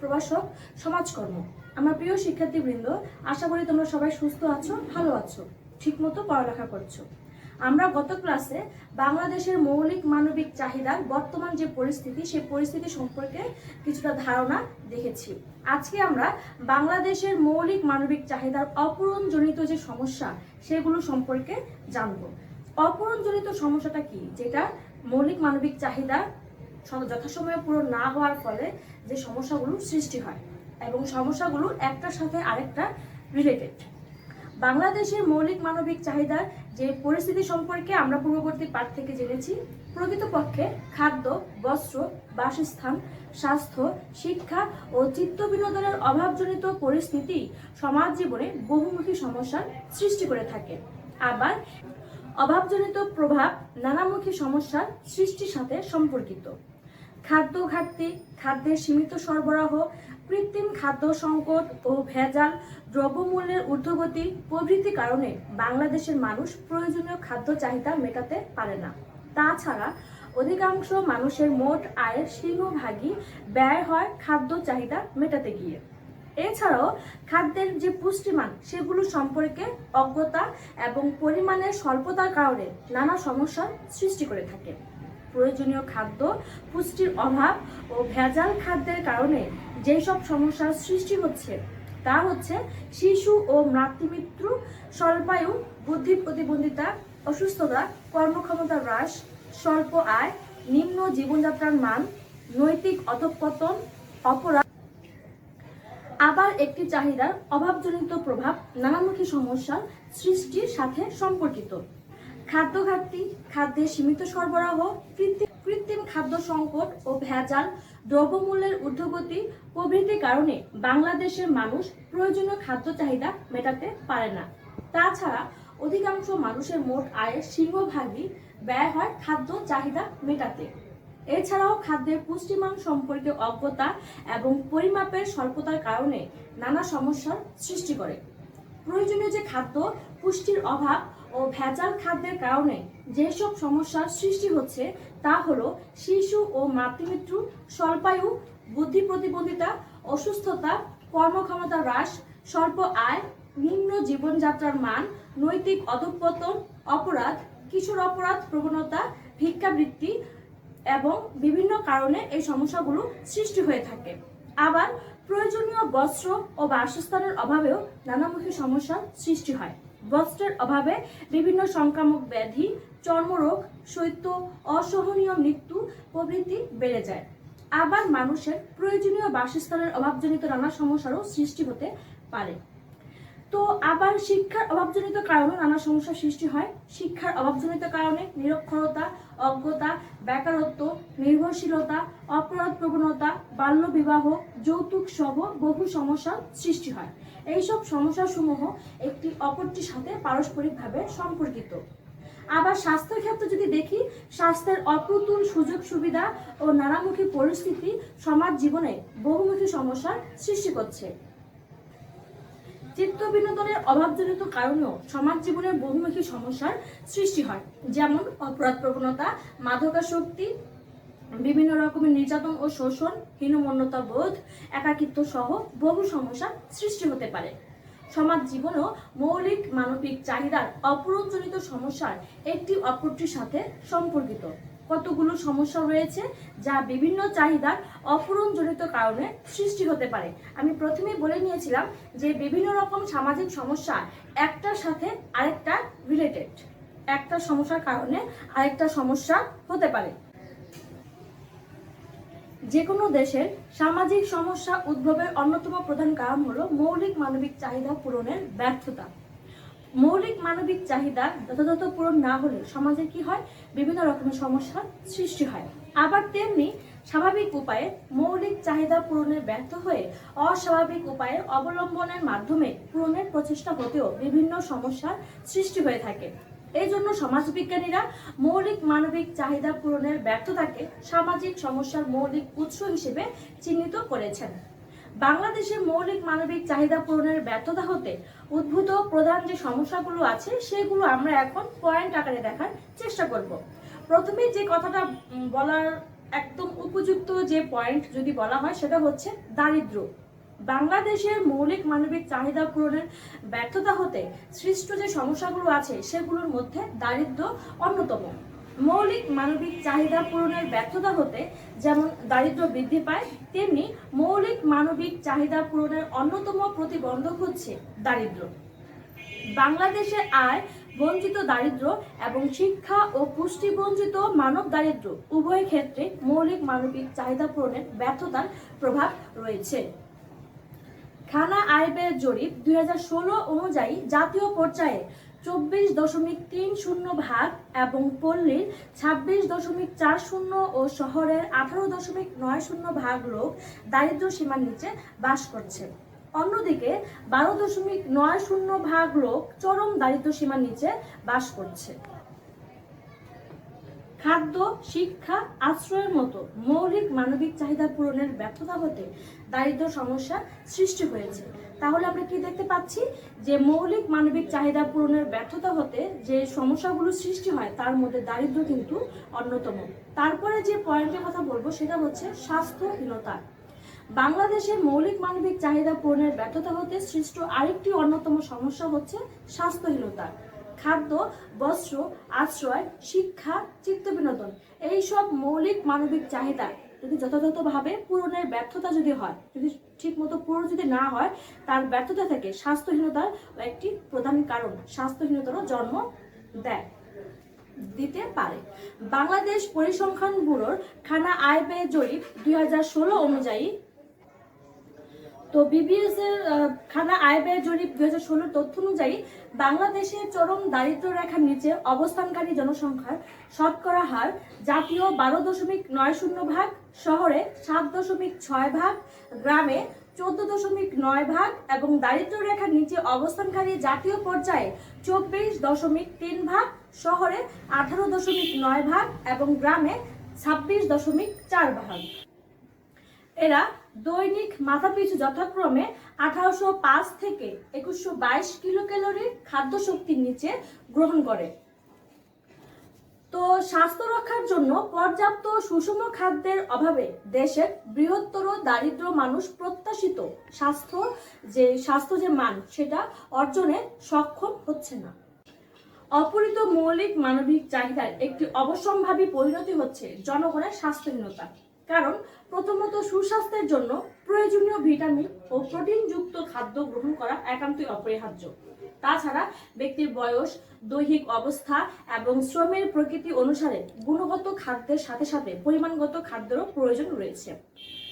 প্রভাষক সমাজকর্ম। আমার প্রিয় শিক্ষার্থীবৃন্দ, আশা করি তোমরা সবাই সুস্থ আছো, ভালো আছো, ঠিকমতো পড়ালেখা করছো। আমরা গত ক্লাসে বাংলাদেশের মৌলিক মানবিক চাহিদার বর্তমান যে পরিস্থিতি, সেই পরিস্থিতি সম্পর্কে কিছুটা ধারণা দেখেছি। আজকে আমরা বাংলাদেশের মৌলিক মানবিক চাহিদার অপূরণজনিত যে সমস্যা, সেগুলো সম্পর্কে জানব। অপূরণজনিত সমস্যাটা কি? যেটা মৌলিক মানবিক চাহিদা যথাসময়ে পূরণ না হওয়ার ফলে যে সমস্যাগুলো সৃষ্টি হয়, এবং সমস্যাগুলো একটার সাথে আরেকটা রিলেটেড। বাংলাদেশের মৌলিক মানবিক চাহিদার যে পরিস্থিতি সম্পর্কে আমরা পূর্ববর্তী পাঠ থেকে জেনেছি। প্রকৃতপক্ষে খাদ্য, বস্ত্র, বাসস্থান, স্বাস্থ্য, শিক্ষা ও চিত্ত বিনোদনের অভাবজনিত পরিস্থিতি সমাজ জীবনে বহুমুখী সমস্যার সৃষ্টি করে থাকে। আবার অভাবজনিত প্রভাব নানামুখী সমস্যার সৃষ্টির সাথে সম্পর্কিত। খাদ্য ঘাটতি, খাদ্যের সীমিত সরবরাহ, কৃত্রিম খাদ্য সংকট ও ভেজাল, দ্রব্যমূল্যের ঊর্ধ্বগতি প্রভৃতি কারণে বাংলাদেশের মানুষ প্রয়োজনীয় খাদ্য চাহিদা মেটাতে পারে না। তাছাড়া অধিকাংশ মানুষের মোট আয়ের সিংহভাগই ব্যয় হয় খাদ্য চাহিদা মেটাতে গিয়ে। এছাড়াও খাদ্যের যে পুষ্টিমান, সেগুলো সম্পর্কে অজ্ঞতা এবং পরিমাণের স্বল্পতার কারণে নানা সমস্যার সৃষ্টি করে থাকে। প্রয়োজনীয় খাদ্য পুষ্টির অভাব ও ভেজাল খাদ্যের কারণে যেসব সমস্যার সৃষ্টি হচ্ছে তা হচ্ছে শিশু ও মাতৃমৃত্যু, স্বল্পায়ু, বুদ্ধি প্রতিবন্ধিতা, অসুস্থতা, কর্মক্ষমতা হ্রাস, স্বল্প আয়, নিম্ন জীবনযাত্রার মান, নৈতিক অধঃপতন, অপরাধ। আবার একটি চাহিদার অভাবজনিত প্রভাব নানামুখী সমস্যার সৃষ্টির সাথে সম্পর্কিত। খাদ্য ঘাটতি, খাদ্যের সীমিত সরবরাহ, কৃত্রিম খাদ্য সংকট ও ভেজাল, দ্রব্যমূল্যের ঊর্ধ্বগতি প্রভৃতি কারণে বাংলাদেশের মানুষ প্রয়োজনীয় খাদ্য চাহিদা মেটাতে পারে না। তাছাড়া অধিকাংশ মানুষের মোট আয়ের সিংহভাগই ব্যয় হয় খাদ্য চাহিদা মেটাতে। এছাড়াও খাদ্যের পুষ্টিমান সম্পর্কে অজ্ঞতা এবং পরিমাপের স্বল্পতার কারণে নানা সমস্যার সৃষ্টি করে। প্রয়োজনীয় যে খাদ্য পুষ্টির অভাব ও ভেজাল খাদ্যের কারণে যেসব সমস্যার সৃষ্টি হচ্ছে তা হলো শিশু ও মাতৃমৃত্যু, স্বল্পায়ু, বুদ্ধি প্রতিবন্ধিতা, অসুস্থতা, কর্মক্ষমতা হ্রাস, স্বল্প আয়, নিম্ন জীবনযাত্রার মান, নৈতিক অধঃপতন, অপরাধ, কিশোর অপরাধ প্রবণতা, ভিক্ষাবৃত্তি এবং বিভিন্ন কারণে এই সমস্যাগুলো সৃষ্টি হয়ে থাকে। আবার প্রয়োজনীয় বস্ত্র ও বাসস্থানের অভাবেও নানামুখী সমস্যার সৃষ্টি হয়। বস্ত্রের অভাবে বিভিন্ন সংক্রামক ব্যাধি, চর্মরোগ, শৈত্য, অসহনীয় মৃত্যু প্রভৃতি বেড়ে যায়। আবার মানুষের প্রয়োজনীয় বাসস্থানের অভাবজনিত নানা সমস্যারও সৃষ্টি হতে পারে। তো আবার শিক্ষার অভাবজনিত কারণে নানা সমস্যার সৃষ্টি হয়। শিক্ষার অভাবজনিত কারণে নিরক্ষরতা, অজ্ঞতা, বেকারত্ব, নির্ভরশীলতা, অপরাধ প্রবণতা, বাল্যবিবাহ, যৌতুক সহ বহু সমস্যার সৃষ্টি হয়। এইসব সমস্যাসমূহ একটি অপরটির সাথে পারস্পরিকভাবে সম্পর্কিত। আবার স্বাস্থ্যের ক্ষেত্রে যদি দেখি, স্বাস্থ্যের অপ্রতুল সুযোগ সুবিধা ও নানামুখী পরিস্থিতি সমাজ জীবনে বহুমুখী সমস্যার সৃষ্টি করছে। চিত্ত বিনোদনের অভাবজনিত কারণেও সমাজ জীবনের বহুমুখী সমস্যার সৃষ্টি হয়, যেমন অপরাধ প্রবণতা, মাদকাসক্তি, বিভিন্ন রকমের নির্যাতন ও শোষণ, হীনমন্যতা বোধ, একাকিত্ব সহ বহু সমস্যার সৃষ্টি হতে পারে। সমাজ জীবনেও মৌলিক মানবিক চাহিদার অপূরণজনিত সমস্যার একটি অপরটির সাথে সম্পর্কিত। কতগুলো সমস্যা রয়েছে যা বিভিন্ন চাহিদার অপূরণজনিত কারণে সৃষ্টি হতে পারে। আমি প্রথমেই বলে নিয়েছিলাম যে বিভিন্ন রকম সামাজিক সমস্যা একটার সাথে আরেকটা রিলেটেড। একটা সমস্যার কারণে আরেকটা সমস্যা হতে পারে। যে কোনো দেশের সামাজিক সমস্যা উদ্ভবের অন্যতম প্রধান কারণ হলো মৌলিক মানবিক চাহিদা পূরণের ব্যর্থতা। মৌলিক মানবিক চাহিদা যথাযথ পূরণ না হলে সমাজে কি হয়? বিভিন্ন রকমের সমস্যার সৃষ্টি হয়। আবার তেমনি স্বাভাবিক উপায়ে মৌলিক চাহিদা পূরণের ব্যর্থ হয়ে অস্বাভাবিক উপায়ে অবলম্বনের মাধ্যমে পূরণের প্রচেষ্টা হতেও বিভিন্ন সমস্যার সৃষ্টি হয়ে থাকে। এই জন্য সমাজবিজ্ঞানীরা মৌলিক মানবিক চাহিদা পূরণের ব্যর্থতাকে সামাজিক সমস্যার মৌলিক উৎস হিসেবে চিহ্নিত করেছেন। বাংলাদেশের মৌলিক মানবিক চাহিদা পূরণের ব্যর্থতা হতে উদ্ভূত প্রধান যে সমস্যাগুলো আছে, সেগুলো আমরা এখন পয়েন্ট আকারে দেখার চেষ্টা করব। প্রথমে যে কথাটা বলার একদম উপযুক্ত যে পয়েন্ট যদি বলা হয় সেটা হচ্ছে দারিদ্র। বাংলাদেশের মৌলিক মানবিক চাহিদা পূরণের ব্যর্থতা হতে সৃষ্ট যে সমস্যাগুলো আছে সেগুলোর মধ্যে দারিদ্র অন্যতম। মৌলিক মানবিক চাহিদা পূরণের ব্যর্থতা হতে যেমন দারিদ্র বৃদ্ধি পায়, তেমনি মৌলিক মানবিক চাহিদা পূরণের অন্যতম প্রতিবন্ধক হচ্ছে দারিদ্র। বাংলাদেশে আয় বঞ্চিত দারিদ্র এবং শিক্ষা ও পুষ্টি বঞ্চিত মানব দারিদ্র উভয় ক্ষেত্রে মৌলিক মানবিক চাহিদা পূরণের ব্যর্থতার প্রভাব রয়েছে। খানা আয় ব্যয় জরিপ 2016 অনুযায়ী জাতীয় পর্যায়ে 24.30 ভাগ এবং পল্লীর 26.40 ও শহরের 18.90 ভাগ লোক দারিদ্র সীমার নিচে বাস করছে। অন্যদিকে 12.90 ভাগ লোক চরম দারিদ্র সীমার নিচে বাস করছে। খাদ্য, শিক্ষা, আশ্রয়ের মতো মৌলিক মানবিক চাহিদা পূরণের ব্যর্থতা হতে দারিদ্র সমস্যা সৃষ্টি হয়েছে। তাহলে আমরা কি দেখতে পাচ্ছি যে মৌলিক মানবিক চাহিদা পূরণের ব্যর্থতা হতে যে সমস্যাগুলো সৃষ্টি হয় তার মধ্যে দারিদ্র কিন্তু অন্যতম। তারপরে যে পয়েন্টের কথা বলবো সেটা হচ্ছে স্বাস্থ্যহীনতা। বাংলাদেশের মৌলিক মানবিক চাহিদা পূরণের ব্যর্থতা হতে সৃষ্ট আরেকটি অন্যতম সমস্যা হচ্ছে স্বাস্থ্যহীনতা। খাদ্য, বস্ত্র, আশ্রয়, শিক্ষা, চিত্ত বিনোদন এইসব মৌলিক মানবিক চাহিদা যদি যথাযথভাবে পূরণের ব্যর্থতা যদি হয়, যদি ঠিক মতো পূরণ যদি না হয়, তার ব্যর্থতা থেকে স্বাস্থ্যহীনতার একটি প্রধান কারণ, স্বাস্থ্যহীনতারও জন্ম দিতে পারে। বাংলাদেশ পরিসংখ্যান ব্যুরোর খানা আয় ব্যয় জরিপ 2016 অনুযায়ী, তো বিবিএস এর খানা আয় ব্যয় জরিপ 2016 তথ্য অনুযায়ী বাংলাদেশের চরম দারিদ্র রেখার নিচে অবস্থানকারী জনসংখ্যার শতকরা হার জাতীয় 12.90 ভাগ, শহরে 7.6 ভাগ, গ্রামে 14.9 ভাগ এবং দারিদ্র রেখার নিচে অবস্থানকারী জাতীয় পর্যায়ে 24.3 ভাগ, শহরে 18.9 ভাগ এবং গ্রামে 26.4 ভাগ। এরা দৈনিক মাথাপিছু যথাক্রমে 1805 থেকে 2122 কিলোক্যালোরি খাদ্য শক্তির নিচে গ্রহণ করে। তো স্বাস্থ্য রক্ষার জন্য পর্যাপ্ত সুষম খাদ্যের অভাবে দেশের বৃহত্তর দারিদ্র মানুষ প্রত্যাশিত স্বাস্থ্য যে মান সেটা অর্জনে সক্ষম হচ্ছে না। অপূরিত মৌলিক মানবিক চাহিদার একটি অবশ্যম্ভাবী পরিণতি হচ্ছে জনগণের স্বাস্থ্যহীনতা। কারণ প্রথমত সুস্বাস্থ্যের জন্য প্রয়োজনীয় ভিটামিন ও প্রোটিনযুক্ত খাদ্য গ্রহণ করা একান্তই অপরিহার্য। তাছাড়া ব্যক্তির বয়স, দৈহিক অবস্থা এবং শ্রমের প্রকৃতি অনুসারে গুণগত খাদ্যের সাথে সাথে পরিমাণগত খাদ্যেরও প্রয়োজন রয়েছে।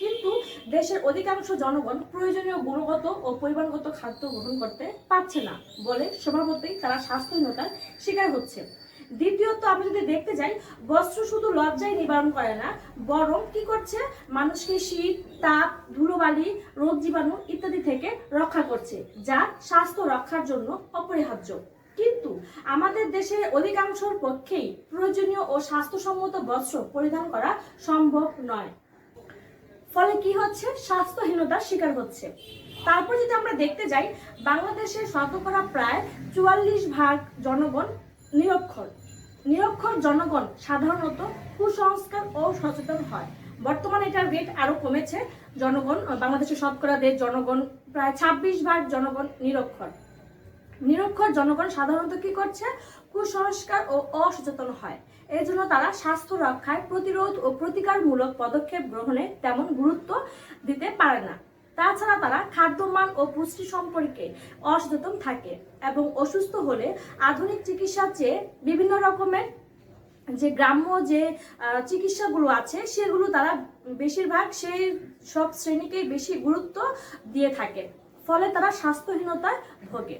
কিন্তু দেশের অধিকাংশ জনগণ প্রয়োজনীয় গুণগত ও পরিমাণগত খাদ্য গ্রহণ করতে পারছে না বলে স্বভাবতই তারা স্বাস্থ্যহীনতার শিকার হচ্ছে। দ্বিতীয়ত আমরা যদি দেখতে যাই, বস্ত্র শুধু লজ্জাই নিবারণ করে না, বরং কি করছে, মানুষকে শীত, তাপ, ধুলোবালি, রোগ জীবাণু ইত্যাদি থেকে রক্ষা করছে, যা স্বাস্থ্য রক্ষার জন্য অপরিহার্য। কিন্তু আমাদের দেশের অধিকাংশের পক্ষেই প্রয়োজনীয় ও স্বাস্থ্যসম্মত বস্ত্র পরিধান করা সম্ভব নয়। ফলে কি হচ্ছে, স্বাস্থ্যহীনতার শিকার হচ্ছে। তারপর যদি আমরা দেখতে যাই, বাংলাদেশের শতকরা প্রায় 44 ভাগ জনগণ নিরক্ষর জনগণ সাধারণত কুসংস্কার ও সচেতন হয়। বর্তমানে এটার রেট আরো কমেছে। বাংলাদেশের শতকরা জনগণ প্রায় 26 ভাগ জনগণ নিরক্ষর জনগণ সাধারণত কি করছে, কুসংস্কার ও অসচেতন হয়। এই জন্য তারা স্বাস্থ্য রক্ষায় প্রতিরোধ ও প্রতিকারমূলক পদক্ষেপ গ্রহণে তেমন গুরুত্ব দিতে পারে না। তাছাড়া তারা খাদ্যমান ও পুষ্টি সম্পর্কে অসচেতন থাকে এবং অসুস্থ হলে আধুনিক চিকিৎসার চেয়ে বিভিন্ন রকমের যে গ্রাম্য যে চিকিৎসাগুলো আছে সেগুলো তারা বেশিরভাগ সেই সব শ্রেণীকেই বেশি গুরুত্ব দিয়ে থাকে। ফলে তারা স্বাস্থ্যহীনতায় ভোগে।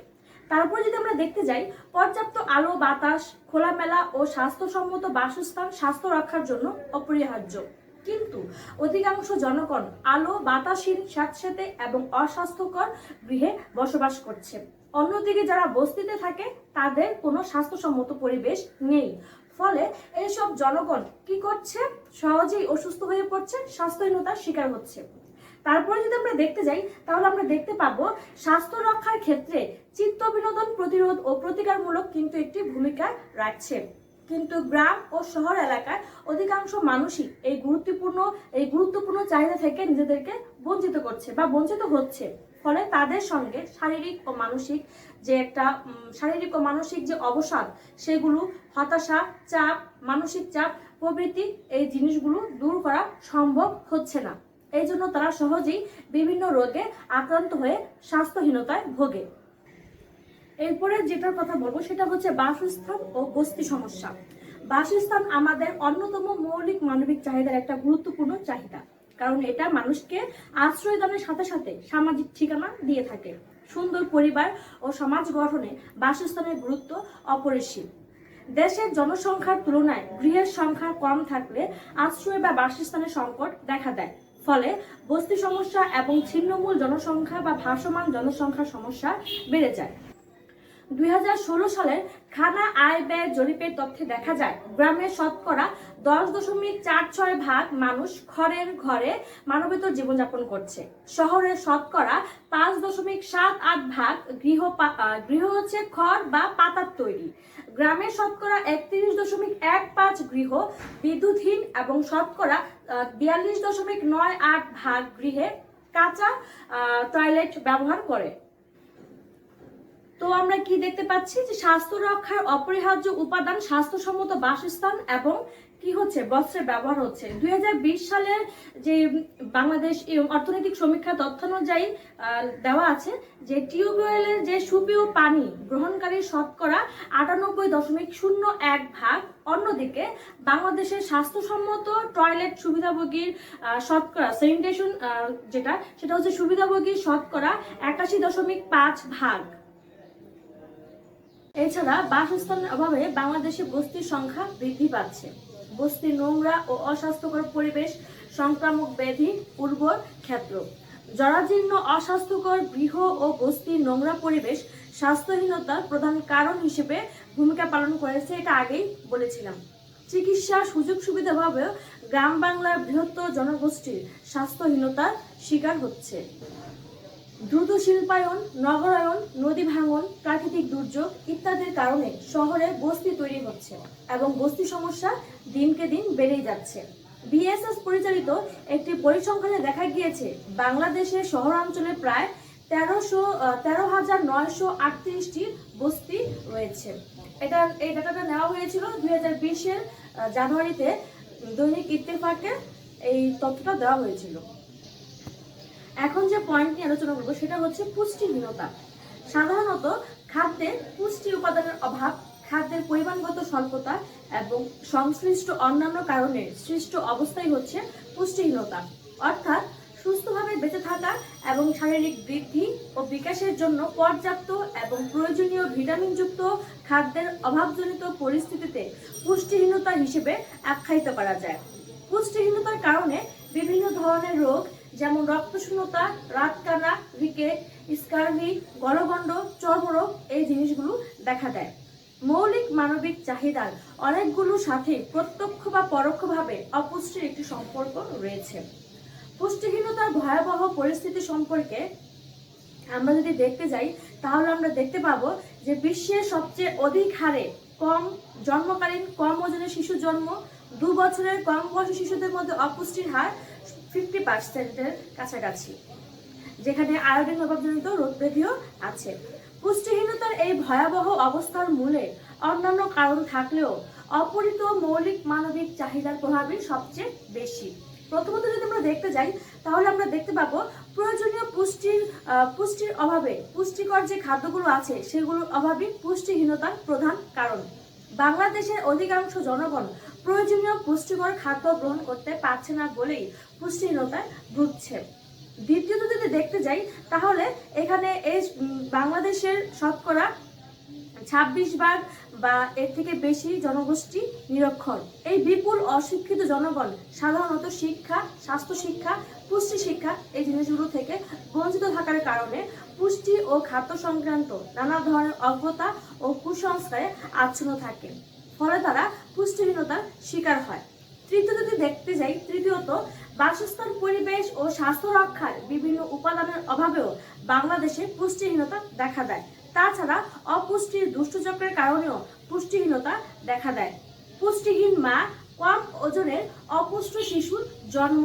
তারপর যদি আমরা দেখতে যাই, পর্যাপ্ত আলো, বাতাস, খোলামেলা ও স্বাস্থ্যসম্মত বাসস্থান স্বাস্থ্য রক্ষার জন্য অপরিহার্য। কিন্তু অধিকাংশ জনগণ আলো, বাতাসহীন, স্যাঁতসেঁতে এবং অস্বাস্থ্যকর গৃহে বসবাস করছে। অন্যদিকে যারা বস্তিতে থাকে তাদের কোনো স্বাস্থ্যসম্মত পরিবেশ নেই। ফলে এইসব জনগণ কি করছে, সহজেই অসুস্থ হয়ে পড়ছে, স্বাস্থ্যহীনতার শিকার হচ্ছে। তারপরে যদি আমরা দেখতে যাই, তাহলে আমরা দেখতে পাবো স্বাস্থ্য রক্ষার ক্ষেত্রে চিত্ত বিনোদন প্রতিরোধ ও প্রতিকারমূলক কিন্তু একটি ভূমিকা রাখছে। কিন্তু গ্রাম ও শহর এলাকার অধিকাংশ মানুষই এই গুরুত্বপূর্ণ চাহিদা থেকে নিজেদেরকে বঞ্চিত করছে বা বঞ্চিত হচ্ছে। ফলে তাদের সঙ্গে শারীরিক ও মানসিক যে অবসাদ, সেগুলো, হতাশা, চাপ, মানসিক চাপ প্রভৃতি এই জিনিসগুলো দূর করা সম্ভব হচ্ছে না। এই জন্য তারা সহজেই বিভিন্ন রোগে আক্রান্ত হয়ে স্বাস্থ্যহীনতায় ভোগে। এরপরে যেটার কথা বলবো সেটা হচ্ছে বাসস্থান ও বস্তি সমস্যা। বাসস্থান আমাদের অন্যতম মৌলিক মানবিক চাহিদার একটা গুরুত্বপূর্ণ চাহিদা, কারণ এটা মানুষকে আশ্রয় দানের সাথে সাথে সামাজিক ঠিকানা দিয়ে থাকে। সুন্দর পরিবার ও সমাজ গঠনে বাসস্থানের গুরুত্ব অপরিসীম। দেশের জনসংখ্যার তুলনায় গৃহের সংখ্যা কম থাকলে আশ্রয় বা বাসস্থানের সংকট দেখা দেয়। ফলে বস্তি সমস্যা এবং ছিন্নমূল জনসংখ্যা বা ভাসমান জনসংখ্যার সমস্যা বেড়ে যায়। 2016 সালের খানা আয় ব্যয় জরিপের তথ্যে দেখা যায়, গ্রামের শতকরা 10.46% মানুষ খড়ের ঘরে মানবেতর জীবনযাপন করছে। শহরের শতকরা 5.78% গৃহ হচ্ছে খড় বা পাতার তৈরি। গ্রামের শতকরা 31.15% গৃহ বিদ্যুৎহীন এবং শতকরা 42.98% গৃহে কাঁচা টয়লেট ব্যবহার করে। তো আমরা কি দেখতে পাচ্ছি যে স্বাস্থ্য রক্ষার অপরিহার্য উপাদান স্বাস্থ্যসম্মত বাসস্থান এবং কি হচ্ছে বস্ত্রের ব্যবহার হচ্ছে। 2020 সালের যে বাংলাদেশ অর্থনৈতিক সমীক্ষা তথ্যানুযায়ী দেওয়া আছে যে টিউবওয়েলের যে সুপেয় পানি গ্রহণকারী শতকরা 98.01%। অন্যদিকে বাংলাদেশের স্বাস্থ্যসম্মত টয়লেট সুবিধাভোগীর শতকরা স্যানিটেশন সেটা হচ্ছে সুবিধাভোগীর শতকরা 81.5%। এছাড়া বাসস্থানের অভাবে বাংলাদেশে বস্তির সংখ্যা বৃদ্ধি পাচ্ছে। বস্তির নোংরা ও অস্বাস্থ্যকর পরিবেশ সংক্রামক ব্যাধি উর্বর ক্ষেত্র। জরাজীর্ণ অস্বাস্থ্যকর গৃহ ও বস্তির নোংরা পরিবেশ স্বাস্থ্যহীনতার প্রধান কারণ হিসেবে ভূমিকা পালন করেছে, এটা আগেই বলেছিলাম। চিকিৎসা সুযোগ সুবিধার অভাবেও গ্রাম বাংলার বৃহত্তর জনগোষ্ঠীর স্বাস্থ্যহীনতার শিকার হচ্ছে। দ্রুত শিল্পায়ন, নগরায়ন, নদী ভাঙন, প্রাকৃতিক দুর্যোগ ইত্যাদির কারণে শহরে বস্তি তৈরি হচ্ছে এবং বস্তি সমস্যা দিনকে দিন বেড়েই যাচ্ছে। বিএসএস পরিচালিত একটি পরিসংখ্যানে দেখা গিয়েছে বাংলাদেশের শহরাঞ্চলে প্রায় 13,938টি বস্তি রয়েছে। এই ডাটাটা নেওয়া হয়েছিল 2020-এর জানুয়ারিতে। দৈনিক ইত্তেফাকে এই তথ্যটা দেওয়া হয়েছিল। এখন যে পয়েন্ট নিয়ে আলোচনা করবো সেটা হচ্ছে পুষ্টিহীনতা। সাধারণত খাদ্যে পুষ্টি উপাদানের অভাব, খাদ্যের পরিমাণগত স্বল্পতা এবং সংশ্লিষ্ট অন্যান্য কারণে সৃষ্ট অবস্থাই হচ্ছে পুষ্টিহীনতা। অর্থাৎ সুস্থভাবে বেঁচে থাকা এবং শারীরিক বৃদ্ধি ও বিকাশের জন্য পর্যাপ্ত এবং প্রয়োজনীয় ভিটামিনযুক্ত খাদ্যের অভাবজনিত পরিস্থিতিতে পুষ্টিহীনতা হিসেবে আখ্যায়িত করা যায়। পুষ্টিহীনতার কারণে বিভিন্ন ধরনের রোগ যেমন রক্তশূন্যতা, রাতকানা, রিকেট, স্কার্ভি, গলগণ্ড, চর্মরোগ এই জিনিসগুলো দেখা দেয়। মৌলিক মানবিক চাহিদার অনেকগুলোর সাথে প্রত্যক্ষ বা পরোক্ষভাবে অপুষ্টির একটি সম্পর্ক রয়েছে। পুষ্টিহীনতার ভয়াবহ পরিস্থিতি সম্পর্কে আমরা যদি দেখতে যাই তাহলে আমরা দেখতে পাবো যে বিশ্বের সবচেয়ে অধিক হারে জন্মকালীন কম ওজনের শিশু জন্ম, 2 বছরের কম বয়সী শিশুদের মধ্যে অপুষ্টির হার 50%-এর কাছাকাছি, যেখানে আয়োডিন অভাবজনিত রোগ ব্যাধিও আছে। পুষ্টিহীনতার এই ভয়াবহ অবস্থার মূলে অন্যান্য কারণ থাকলেও অপরিত মৌলিক মানবিক চাহিদার প্রভাবই সবচেয়ে বেশি। প্রথমত যদি আমরা দেখতে যাই তাহলে আমরা দেখতে পাবো প্রয়োজনীয় পুষ্টির অভাবে পুষ্টিকর যে খাদ্যগুলো আছে সেগুলোর অভাবই পুষ্টিহীনতার প্রধান কারণ। বাংলাদেশের অধিকাংশ জনগণ প্রয়োজনীয় পুষ্টিকর খাদ্য গ্রহণ করতে পারছে না বলেই পুষ্টিহীনতায় ভুগছে। দ্বিতীয়ত যদি দেখতে যাই তাহলে এখানে এই বাংলাদেশের শতকরা 26% বা এর থেকে বেশি জনগোষ্ঠী নিরক্ষর। এই বিপুল অশিক্ষিত জনগণ সাধারণত শিক্ষা, স্বাস্থ্য শিক্ষা, পুষ্টি শিক্ষা এই জিনিসগুলো থেকে বঞ্চিত থাকার কারণে পুষ্টি ও খাদ্য সংক্রান্ত নানা ধরনের অজ্ঞতা ও কুসংস্কারে আচ্ছন্ন থাকে। ফলে তারা পুষ্টিহীনতার শিকার হয়। তৃতীয়ত বাসস্থান, পরিবেশ ও স্বাস্থ্য রক্ষার বিভিন্ন উপাদানের অভাবেও বাংলাদেশে পুষ্টিহীনতা দেখা দেয়। তাছাড়া অপুষ্টির দুষ্টচক্রের কারণেও পুষ্টিহীনতা দেখা দেয়। পুষ্টিহীন মা, কম ওজনের অপুষ্ট শিশুর জন্ম,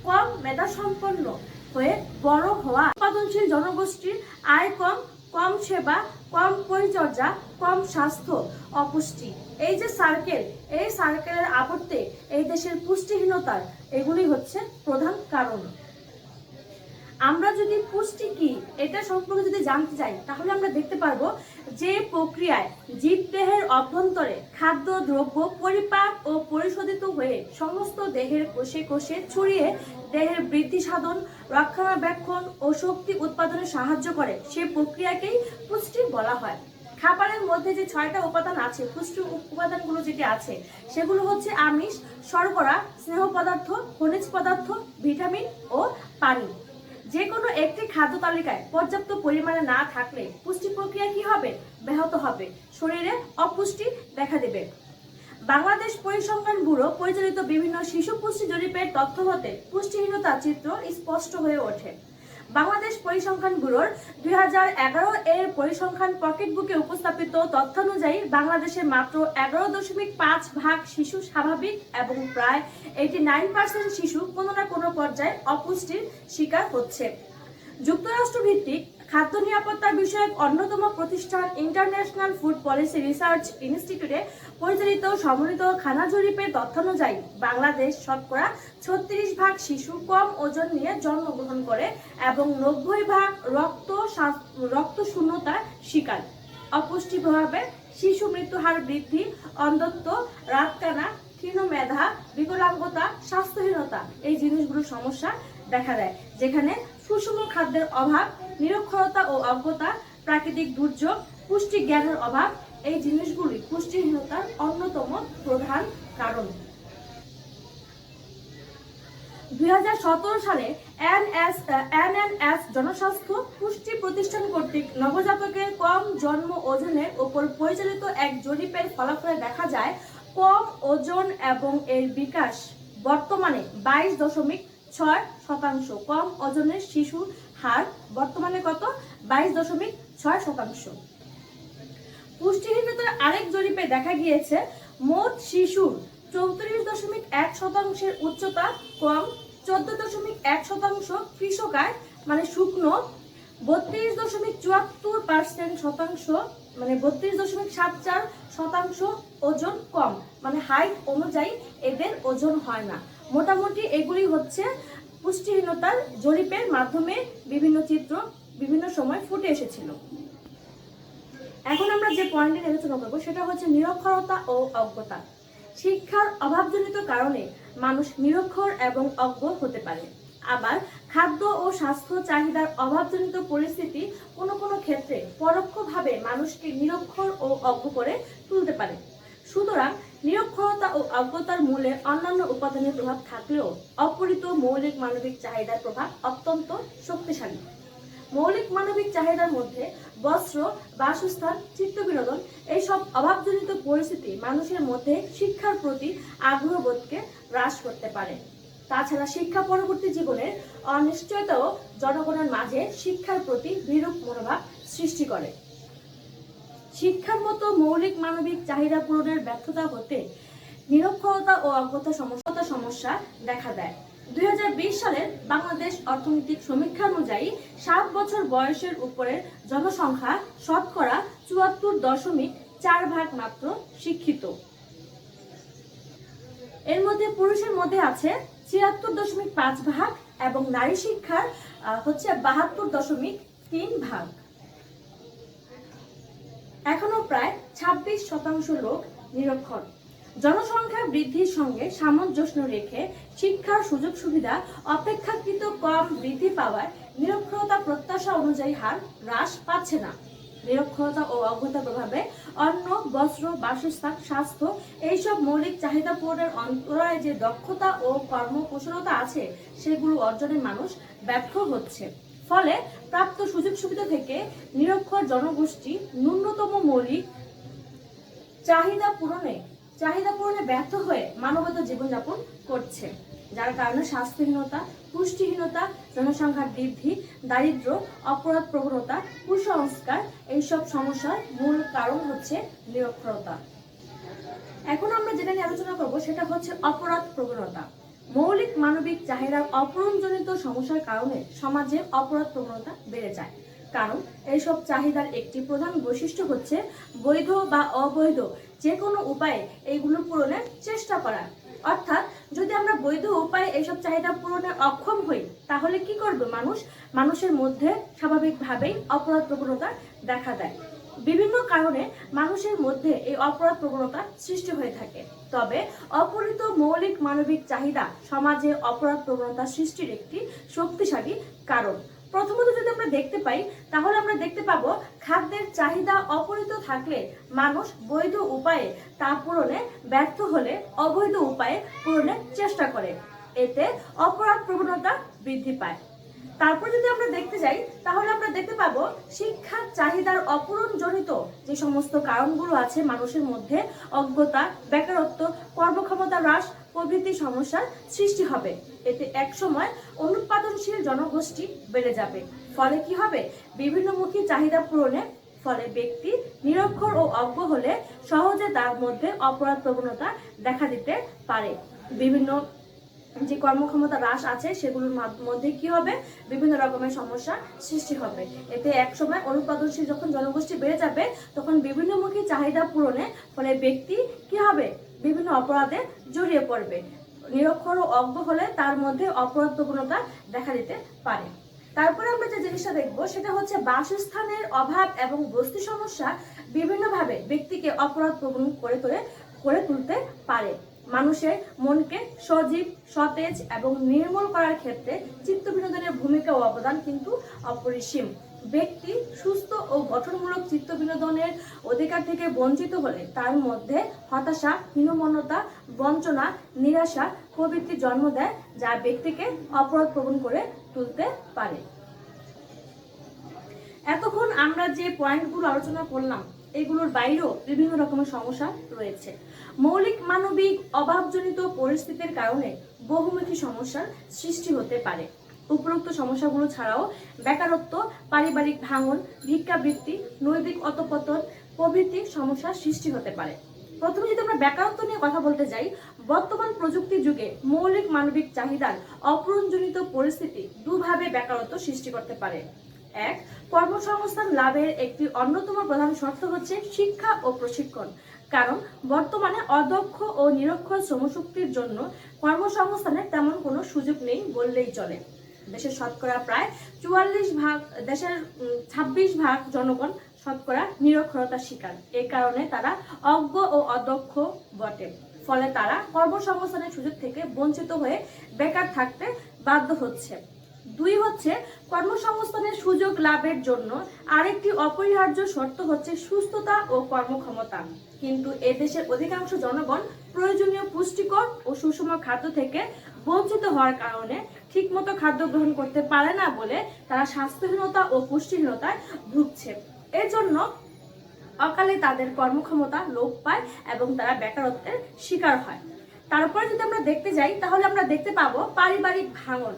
কম মেধাসম্পন্ন হয়ে বড় হওয়া, উৎপাদনশীল জনগোষ্ঠীর আয় কম, কম সেবা, কম পরিচর্যা, কম স্বাস্থ্য, অপুষ্টি। এই যে সার্কেল, এই সার্কেলের আবর্তে এই দেশের পুষ্টিহীনতার এগুলি হচ্ছে প্রধান কারণ। আমরা যদি পুষ্টি কি এটা সম্পর্কে যদি জানতে চাই, তাহলে আমরা দেখতে পারবো যে প্রক্রিয়ায় জীবদেহের অভ্যন্তরে খাদ্য দ্রব্য পরিপাক ও পরিশোধিত হয়ে সমস্ত দেহের কোষে কোষে ছড়িয়ে দেহের বৃদ্ধি সাধন, রক্ষণাবেক্ষণ ও শক্তি উৎপাদনে সাহায্য করে, সে প্রক্রিয়াকেই পুষ্টি বলা হয়। খাবারের মধ্যে যে 6টা উপাদান আছে, পুষ্টি উপাদানগুলো যেটি আছে সেগুলো হচ্ছে আমিষ, শর্করা, স্নেহ পদার্থ, খনিজ পদার্থ, ভিটামিন ও পানি। যে কোনো একটি খাদ্য তালিকায় পর্যাপ্ত পরিমাণে না থাকলে পুষ্টি প্রক্রিয়া কি হবে? ব্যাহত হবে, শরীরে অপুষ্টি দেখা দেবে। বাংলাদেশ পরিসংখ্যান ব্যুরো পরিচালিত বিভিন্ন শিশু পুষ্টি জরিপের তথ্য মতে পুষ্টিহীনতার চিত্র স্পষ্ট হয়ে ওঠে। বাংলাদেশ পরিসংখ্যান ব্যুরোর 2011 এর পরিসংখ্যান পকেটবুকে উপস্থাপিত তথ্যানুযায়ী বাংলাদেশে মাত্র 11.5% শিশু স্বাভাবিক এবং প্রায় 89% শিশু কোনো না কোনো পর্যায়ে অপুষ্টির শিকার হচ্ছে। যুক্তরাষ্ট্র ভিত্তিক খাদ্য নিরাপত্তা বিষয়ক অন্যতম প্রতিষ্ঠান ইন্টারন্যাশনাল ফুড পলিসি রিসার্চ ইনস্টিটিউটে পরিচালিত সমন্বিত খানা জরিপের তথ্যানুযায়ী বাংলাদেশ শতকরা 36% শিশু কম ওজন নিয়ে জন্মগ্রহণ করে এবং 90% রক্ত শূন্যতার শিকার। অপুষ্টি প্রভাবে শিশু মৃত্যু হার বৃদ্ধি, অন্ধত্ব, রাতকানা, ক্ষীণ মেধা, বিকলাঙ্গতা, স্বাস্থ্যহীনতা এই জিনিসগুলোর সমস্যা দেখা দেয়, যেখানে সুষম খাদ্যের অভাব, নিরক্ষরতা ও অজ্ঞতা, প্রাকৃতিক দুর্যোগ, পুষ্টি জ্ঞানের অভাব এই জিনিসগুলি পুষ্টিহীনতার অন্যতম প্রধান কারণ। 2017 সালে এনএনএস জনস্বাস্থ্য পুষ্টি প্রতিষ্ঠান কর্তৃক নবজাতকের কম জন্ম ওজনের উপর পরিচালিত এক জরিপের ফলাফলে দেখা যায় কম ওজন এবং এর বিকাশ বর্তমানে 22.6%। কম ওজনের শিশুর হার বর্তমানে কত? 22.6%। পুষ্টিহীনতার আরেক জরিপে দেখা গিয়েছে মোট শিশুর 34.1% উচ্চতা কম, 14.1% কৃশকায় মানে শুকনো, 32.74% মানে 32.74% ওজন কম মানে হাইট অনুযায়ী এদের ওজন হয় না। মোটামুটি এগুলি হচ্ছে পুষ্টিহীনতার জরিপের মাধ্যমে বিভিন্ন চিত্র বিভিন্ন সময় ফুটে এসেছিল। এখন আমরা যে পয়েন্টে আলোচনা করব সেটা হচ্ছে নিরক্ষরতা ও অজ্ঞতা। শিক্ষার অভাবজনিত কারণে মানুষ নিরক্ষর এবং অজ্ঞ হতে পারে। আবার খাদ্য ও স্বাস্থ্য চাহিদার অভাবজনিত পরিস্থিতি কোনো কোনো ক্ষেত্রে পরোক্ষভাবে মানুষকে নিরক্ষর ও অজ্ঞ করে তুলতে পারে। সুতরাং নিরক্ষরতা ও অজ্ঞতার মূলে অন্যান্য উপাদানের প্রভাব থাকলেও অপরিত মৌলিক মানবিক চাহিদার প্রভাব অত্যন্ত শক্তিশালী। মৌলিক মানবিক চাহিদার মধ্যে বস্ত্র, বাসস্থান, চিত্তবিনোদন এইসব অভাবজনিত পরিস্থিতি মানুষের মধ্যে শিক্ষার প্রতি আগ্রহবোধকে হ্রাস করতে পারে। তাছাড়া শিক্ষা পরবর্তী জীবনের অনিশ্চয়তাও জনগণের মাঝে শিক্ষার প্রতি বিরূপ মনোভাব সৃষ্টি করে। শিক্ষার মতো মৌলিক মানবিক চাহিদা পূরণের ব্যর্থতা হতে নিরক্ষরতা ও অজ্ঞতা সমস্যা দেখা দেয়। 2020 সালের বাংলাদেশ অর্থনৈতিক সমীক্ষা অনুযায়ী 7 বছর বয়সের উপরের জনসংখ্যা শতকরা 74.4% মাত্র শিক্ষিত। এর মধ্যে পুরুষের মধ্যে আছে 73.5% এবং নারী শিক্ষার হচ্ছে 72.3%। এখনো প্রায় 26% লোক নিরক্ষর। জনসংখ্যা বৃদ্ধির সঙ্গে সামঞ্জস্য রেখে শিক্ষার সুযোগ সুবিধা অপেক্ষাকৃত কম বৃদ্ধি পাওয়ায় নিরক্ষরতা প্রত্যাশা অনুযায়ী হার হ্রাস পাচ্ছে না। নিরক্ষরতা ও অজ্ঞতার প্রভাবে অন্ন, বস্ত্র, বাসস্থান, স্বাস্থ্য এইসব মৌলিক চাহিদা পূরণের অন্তরায় যে দক্ষতা ও কর্মকুশলতা আছে সেগুলো অর্জনে মানুষ ব্যর্থ হচ্ছে। ফলে প্রাপ্ত সুযোগ সুবিধা থেকে নিরক্ষর জনগোষ্ঠী ন্যূনতম মৌলিক চাহিদা পূরণে ব্যর্থ হয়ে মানবত জীবনযাপন করছে, যার কারণে স্বাস্থ্যহীনতা, পুষ্টিহীনতা, জনসংখ্যার বৃদ্ধি, দারিদ্র্য, অপরাধ প্রবণতা, কুসংস্কার এইসব সমস্যার মূল কারণ হচ্ছে নিরক্ষরতা। এখন আমরা যেটা নিয়ে আলোচনা করব সেটা হচ্ছে অপরাধ প্রবণতা। মৌলিক মানবিক চাহিদার অপূরণজনিত সমস্যার কারণে সমাজে অপরাধ প্রবণতা বেড়ে যায়। কারণ এইসব চাহিদার একটি প্রধান বৈশিষ্ট্য হচ্ছে বৈধ বা অবৈধ যে কোনো উপায়ে এইগুলো পূরণের চেষ্টা করা। অর্থাৎ যদি আমরা বৈধ উপায়ে এইসব চাহিদা পূরণে অক্ষম হই তাহলে কি করবে মানুষের মধ্যে স্বাভাবিকভাবেই অপরাধ প্রবণতা দেখা দেয়। বিভিন্ন কারণে মানুষের মধ্যে এই অপরাধ প্রবণতা সৃষ্টি হয়ে থাকে। তবে অপরিত মৌলিক মানবিক চাহিদা সমাজে অপরাধ প্রবণতা সৃষ্টির একটি শক্তিশালী কারণ। প্রথমত যদি আমরা দেখতে পাই তাহলে আমরা দেখতে পাবো খাদ্যের চাহিদা অপরিত থাকলে মানুষ বৈধ উপায়ে তা পূরণে ব্যর্থ হলে অবৈধ উপায়ে পূরণের চেষ্টা করে। এতে অপরাধ প্রবণতা বৃদ্ধি পায়। তারপর যদি আমরা দেখতে যাই তাহলে আমরা দেখতে পাবো শিক্ষার চাহিদার অপূরণজনিত যে সমস্ত কারণগুলো আছে মানুষের মধ্যে অজ্ঞতা, বেকারত্ব, কর্মক্ষমতা হ্রাস প্রভৃতি সমস্যার সৃষ্টি হবে। এতে একসময় অনুৎপাদনশীল জনগোষ্ঠী বেড়ে যাবে। ফলে কি হবে? বিভিন্নমুখী চাহিদা পূরণে ফলে ব্যক্তি নিরক্ষর ও অজ্ঞ হলে সহজে তার মধ্যে অপরাধ প্রবণতা দেখা দিতে পারে। বিভিন্ন যে কর্মক্ষমতা হ্রাস আছে সেগুলোর মধ্যে কি হবে? বিভিন্ন রকমের সমস্যা সৃষ্টি হবে। এতে একসময় অনুৎপাদনশীল যখন জনগোষ্ঠী বেড়ে যাবে তখন বিভিন্নমুখী চাহিদা পূরণে ফলে ব্যক্তি কি হবে? বিভিন্ন অপরাধে জড়িয়ে পড়বে। নিরক্ষর ও অজ্ঞ হলে তার মধ্যে অপরাধ প্রবণতা দেখা দিতে পারে। তারপরে আমরা যে জিনিসটা দেখবো সেটা হচ্ছে বাসস্থানের অভাব এবং বস্তি সমস্যা বিভিন্নভাবে ব্যক্তিকে অপরাধ প্রবণ করে তুলতে পারে। মানুষের মনকে সজীব, সতেজ এবং নির্মল করার ক্ষেত্রে চিত্ত বিনোদনের ভূমিকা ও অবদান কিন্তু অপরিসীম। ব্যক্তি সুস্থ ও গঠনমূলক চিত্ত বিনোদনের অধিকার থেকে বঞ্চিত হলে তার মধ্যে হতাশা, হীনমন্যতা, বঞ্চনা, নিরাশা প্রভৃতি জন্ম দেয়, যা ব্যক্তিকে অপরাধ প্রবণ করে তুলতে পারে। এতক্ষণ আমরা যে পয়েন্টগুলো আলোচনা করলাম এগুলোর বাইরেও বিভিন্ন রকমের সমস্যা রয়েছে। মৌলিক মানবিক অভাবজনিত পরিস্থিতির কারণে বহুমুখী সমস্যার সৃষ্টি হতে পারে। উপরোক্ত সমস্যাগুলো ছাড়াও বেকারত্ব, পারিবারিক ভাঙন, ভিক্ষাবৃত্তি, নৈতিক অধঃপতন প্রভৃতি সমস্যার সৃষ্টি হতে পারে। প্রথমে যদি আমরা বেকারত্ব নিয়ে কথা বলতে যাই, বর্তমান প্রযুক্তি যুগে মৌলিক মানবিক চাহিদার অপূরণজনিত পরিস্থিতি দুভাবে বেকারত্ব সৃষ্টি করতে পারে। এক, কর্মসংস্থান লাভের একটি অন্যতম প্রধান শর্ত হচ্ছে শিক্ষা ও প্রশিক্ষণ। কারণ বর্তমানে অদক্ষ ও নিরক্ষর শ্রমশক্তির জন্য কর্মসংস্থানের তেমন কোনো সুযোগ নেই বললেই চলে। দেশের শতকরা প্রায় 44%, দেশের 26% জনগণ শতকরা নিরক্ষরতার শিকার। এই কারণে তারা অজ্ঞ ও অদক্ষ বটে। ফলে তারা কর্মসংস্থানের সুযোগ থেকে বঞ্চিত হয়ে বেকার থাকতে বাধ্য হচ্ছে। দুই হচ্ছে কর্মসংস্থানের সুযোগ লাভের জন্য আরেকটি অপরিহার্য শর্ত হচ্ছে সুস্থতা ও কর্মক্ষমতা। কিন্তু এদেশের অধিকাংশ জনগণ প্রয়োজনীয় পুষ্টিকর ও সুষম খাদ্য থেকে বঞ্চিত হওয়ার কারণে ঠিকমতো খাদ্য গ্রহণ করতে পারে না বলে তারা স্বাস্থ্যহীনতা ও পুষ্টিহীনতায় ভুগছে। এজন্য অকালে তাদের কর্মক্ষমতা লোপ পায় এবং তারা বেকারত্বের শিকার হয়। তারপরে যদি আমরা দেখতে যাই তাহলে আমরা দেখতে পাবো পারিবারিক ভাঙন।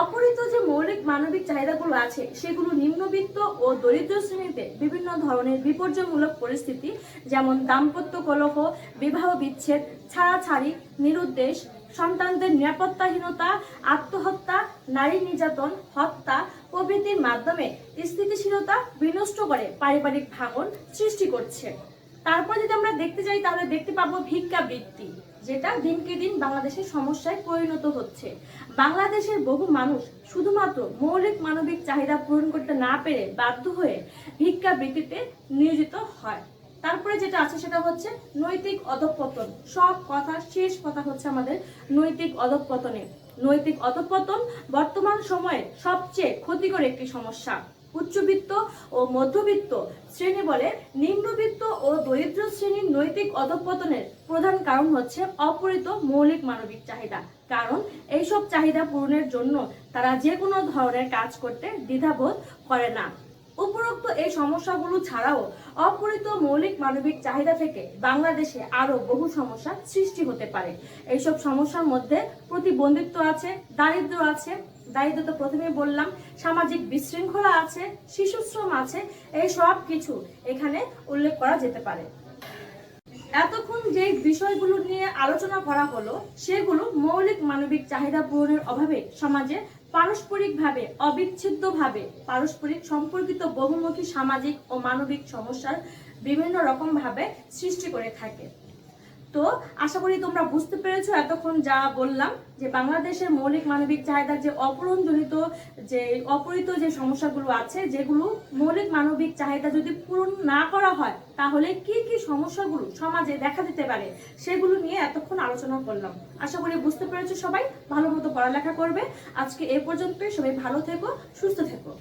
অপরিত যে মৌলিক মানবিক চাহিদাগুলো আছে সেগুলো নিম্নবিত্ত ও দরিদ্র শ্রেণীতে বিভিন্ন ধরনের বিপর্যয়মূলক পরিস্থিতি যেমন দাম্পত্য কলহ, বিবাহ বিচ্ছেদ, ছাড়াছাড়ি, নিরুদ্দেশ, সন্তানদের নিরাপত্তাহীনতা, আত্মহত্যা, নারী নির্যাতন, হত্যা প্রভৃতির মাধ্যমে স্থিতিশীলতা বিনষ্ট করে পারিবারিক ভাঙন সৃষ্টি করছে। তারপর যদি আমরা দেখতে যাই তাহলে দেখতে পাবো ভিক্ষাবৃত্তি, যেটা দিনকে দিন বাংলাদেশের সমস্যায় পরিণত হচ্ছে। বাংলাদেশের বহু মানুষ শুধুমাত্র মৌলিক মানবিক চাহিদা পূরণ করতে না পেরে বাধ্য হয়ে ভিক্ষাবৃত্তিতে নিয়োজিত হয়। তারপরে যেটা আছে সেটা হচ্ছে নৈতিক অধঃপতন। শেষ কথা হচ্ছে আমাদের নৈতিক অধঃপতনে। নৈতিক অধঃপতন বর্তমান সময়ে সবচেয়ে ক্ষতিকর একটি সমস্যা। উচ্চবিত্ত ও মধ্যবিত্ত শ্রেণী বলে নিম্নবিত্ত ও দরিদ্র শ্রেণীর নৈতিক অধঃপতনের প্রধান কারণ হচ্ছে অপূরিত মৌলিক মানবিক চাহিদা। কারণ এইসব চাহিদা পূরণের জন্য তারা যে কোনো ধরনের কাজ করতে দ্বিধাবোধ করে না। উপরোক্ত এই সমস্যাগুলো ছাড়াও অপূরিত মৌলিক মানবিক চাহিদা থেকে বাংলাদেশে আরো বহু সমস্যা সৃষ্টি হতে পারে। এইসব সমস্যার মধ্যে প্রতিবন্ধিত্ব আছে, দারিদ্র্য আছে, দারিদ্র তো প্রথমেই বললাম, সামাজিক বিশৃঙ্খলা আছে, শিশুশ্রম আছে, এই সব কিছু এখানে উল্লেখ করা যেতে পারে। এতক্ষণ যে বিষয়গুলো নিয়ে আলোচনা করা হলো সেগুলো মৌলিক মানবিক চাহিদা পূরণের অভাবে সমাজে পারস্পরিকভাবে অবিচ্ছেদ্যভাবে পারস্পরিক সম্পর্কিত বহুমুখী সামাজিক ও মানবিক সমস্যার বিভিন্ন রকম ভাবে সৃষ্টি করে থাকে। তো আশা করি তোমরা বুঝতে পেরেছো এতক্ষণ যা বললাম, যে বাংলাদেশের মৌলিক মানবিক চাহিদার যে অপূরণজনিত যে অপরিত যে সমস্যাগুলো আছে, যেগুলো মৌলিক মানবিক চাহিদা যদি পূরণ না করা হয় তাহলে কি কি সমস্যাগুলো সমাজে দেখা দিতে পারে সেগুলো নিয়ে এতক্ষণ আলোচনা করলাম। আশা করি বুঝতে পেরেছো সবাই, ভালো মতো পড়ালেখা করবে। আজকে এ পর্যন্তই, সবাই ভালো থেকো, সুস্থ থেকো।